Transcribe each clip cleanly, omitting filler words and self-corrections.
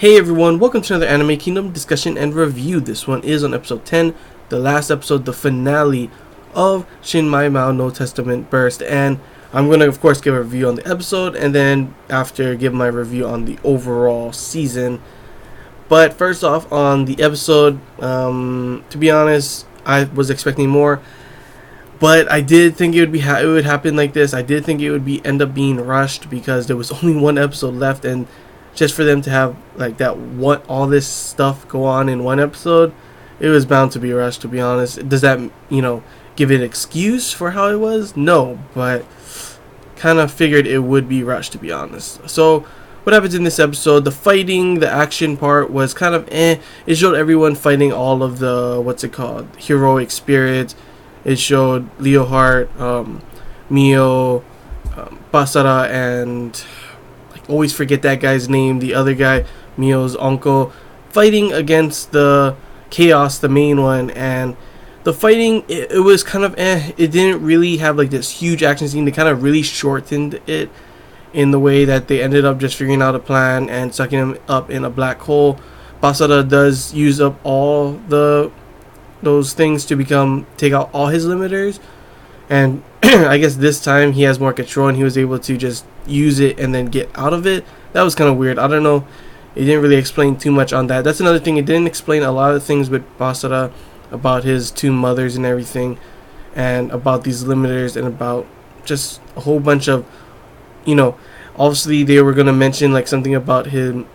Hey everyone, welcome to another Anime Kingdom discussion and review. This one is on episode 10, the last episode, the finale of Shinmai Maou No Testament Burst. And I'm going to, of course, give a review on the episode and then after give my review on the overall season. But first off, on the episode, to be honest, I was expecting more. But I did think it would happen like this. I did think it would end up being rushed because there was only one episode left, and just for them to have like that all this stuff go on in one episode, it was bound to be rushed, to be honest. Does that give it an excuse for how it was? No, but kind of figured it would be rushed, to be honest. So what happens in this episode? The fighting, the action part was kind of It showed everyone fighting all of the heroic spirits. It showed Leohart, Mio, Basara, and always forget that guy's name, the other guy, Mio's uncle, fighting against the Chaos, the main one. And the fighting, it was kind of it didn't really have like this huge action scene. They kind of really shortened it in the way that they ended up just figuring out a plan and sucking him up in a black hole. Basara does use up all those things to take out all his limiters, and I guess this time he has more control and he was able to just use it and then get out of it. That was kind of weird. I don't know. It didn't really explain too much on that. That's another thing. It didn't explain a lot of things with Basara about his two mothers and everything, and about these limiters, and about just a whole bunch of, obviously they were going to mention like something about him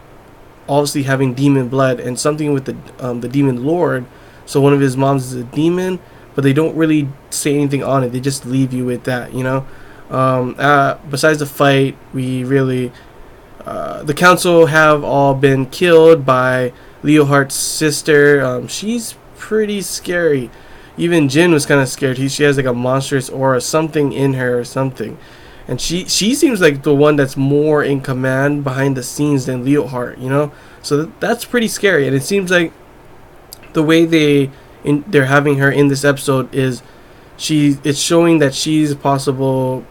obviously having demon blood and something with the demon lord. So one of his moms is a demon, but they don't really say anything on it. They just leave you with that, Besides the fight, the council have all been killed by Leohart's sister. She's pretty scary. Even Jin was kind of scared. She has like a monstrous aura, something in her or something. And she seems like the one that's more in command behind the scenes than Leohart, So that's pretty scary. And it seems like the way they're having her in this episode is it's showing that she's a possible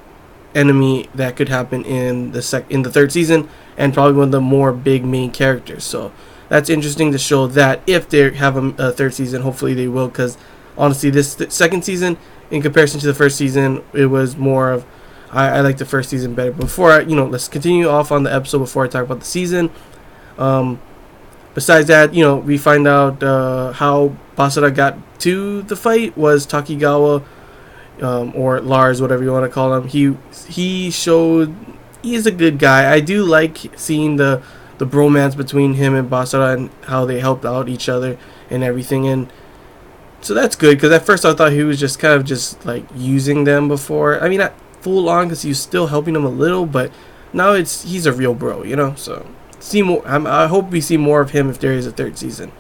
enemy that could happen in the third season, and probably one of the more big main characters. So that's interesting to show that if they have a third season, hopefully they will, because honestly this second season in comparison to the first season, it was more of I like the first season better. Before let's continue off on the episode before I talk about the season. Besides that, we find out how Basara got to the fight was Takigawa, or Lars, whatever you want to call him. He showed he is a good guy. I do like seeing the bromance between him and Basara and how they helped out each other and everything. And so that's good, because at first I thought he was just kind of just like using them before. I mean, not full on, because he was still helping them a little, but now he's a real bro, So see more. I hope we see more of him if there is a third season.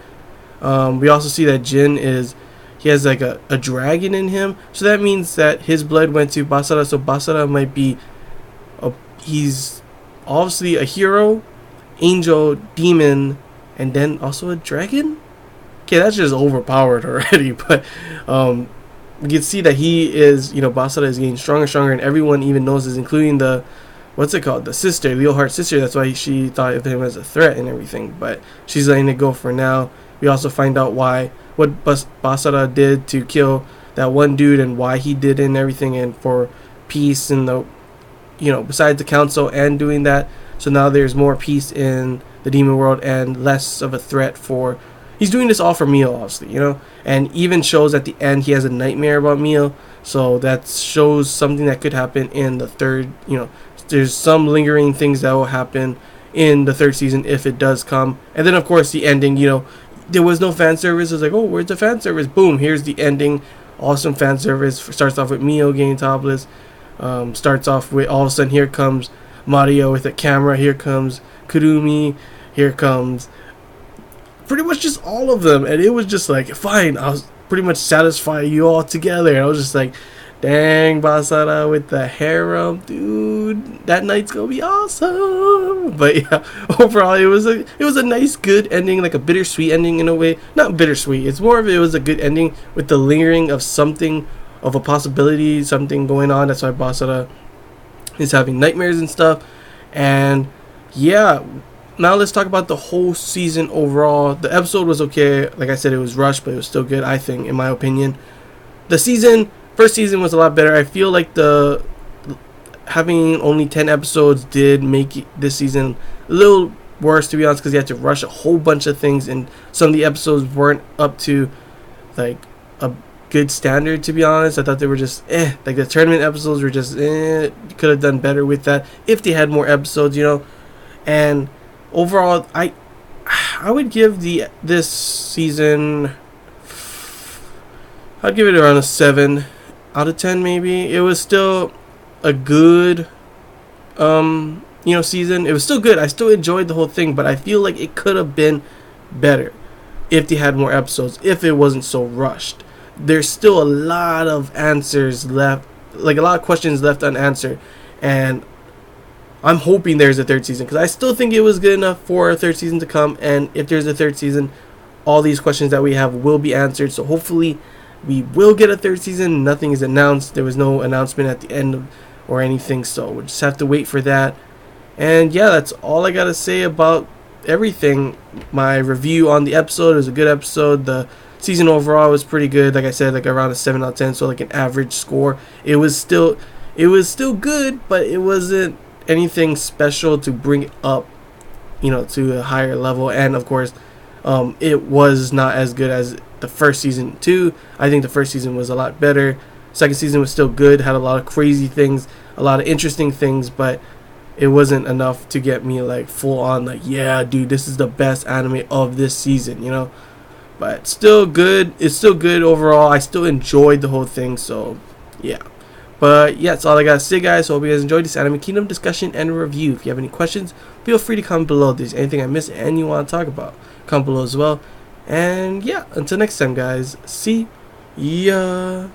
We also see that Jin he has like a dragon in him, so that means that his blood went to Basara. So Basara might be he's obviously a hero, angel, demon, and then also a dragon. Okay, that's just overpowered already. But we can see that he is, Basara is getting stronger and stronger, and everyone even knows this, including the sister, Leohart's sister. That's why she thought of him as a threat and everything, but she's letting it go for now. We also find out what Basara did to kill that one dude, and why he did it and everything, and for peace in the, besides the council and doing that. So now there's more peace in the demon world and less of a threat for, he's doing this all for Mio, obviously, and even shows at the end he has a nightmare about Mio. So that shows something that could happen in the third, there's some lingering things that will happen in the third season if it does come. And then of course the ending, there was no fan service. It's like, oh, where's the fan service? Boom, here's the ending. Awesome fan service. Starts off with Mio getting topless. Starts off with, all of a sudden, here comes Mario with a camera. Here comes Kurumi. Here comes pretty much just all of them. And it was just like, fine, I was pretty much satisfied you all together. And I was just like, dang, Basara with the harem, dude, that night's gonna be awesome. But yeah, overall it was a nice, good ending, like a bittersweet ending in a way. Not bittersweet, it's more of it was a good ending with the lingering of something, of a possibility, something going on. That's why Basara is having nightmares and stuff. And yeah, now let's talk about the whole season overall. The episode was okay. Like I said, it was rushed, but it was still good, I think, in my opinion. The first season was a lot better. I feel like the having only 10 episodes did make this season a little worse, to be honest, because you had to rush a whole bunch of things, and some of the episodes weren't up to like a good standard, to be honest. I thought they were just like the tournament episodes were just could have done better with that if they had more episodes, and overall I would give this season, I'd give it around a 7 out of 10 maybe. It was still a good season. It was still good. I still enjoyed the whole thing, but I feel like it could have been better if they had more episodes, if it wasn't so rushed. There's still a lot of answers left, like a lot of questions left unanswered, and I'm hoping there's a third season, because I still think it was good enough for a third season to come, and if there's a third season, all these questions that we have will be answered. So hopefully we will get a third season. Nothing is announced. There was no announcement at the end or anything, so we'll just have to wait for that. And yeah, that's all I gotta say about everything. My review on the episode is a good episode. The season overall was pretty good. Like I said, like around a 7 out of 10, so like an average score. It was still good, but it wasn't anything special to bring it up, to a higher level. And of course, it was not as good as the first season too. I think the first season was a lot better. Second season was still good, had a lot of crazy things, a lot of interesting things, but it wasn't enough to get me like full on like, yeah dude, this is the best anime of this season, but still good. It's still good overall. I still enjoyed the whole thing, so yeah. But yeah, that's all I gotta say, guys. So hope you guys enjoyed this Anime Kingdom discussion and review. If you have any questions, feel free to comment below. If there's anything I missed and you want to talk about, comment below as well. And yeah, until next time, guys, see ya.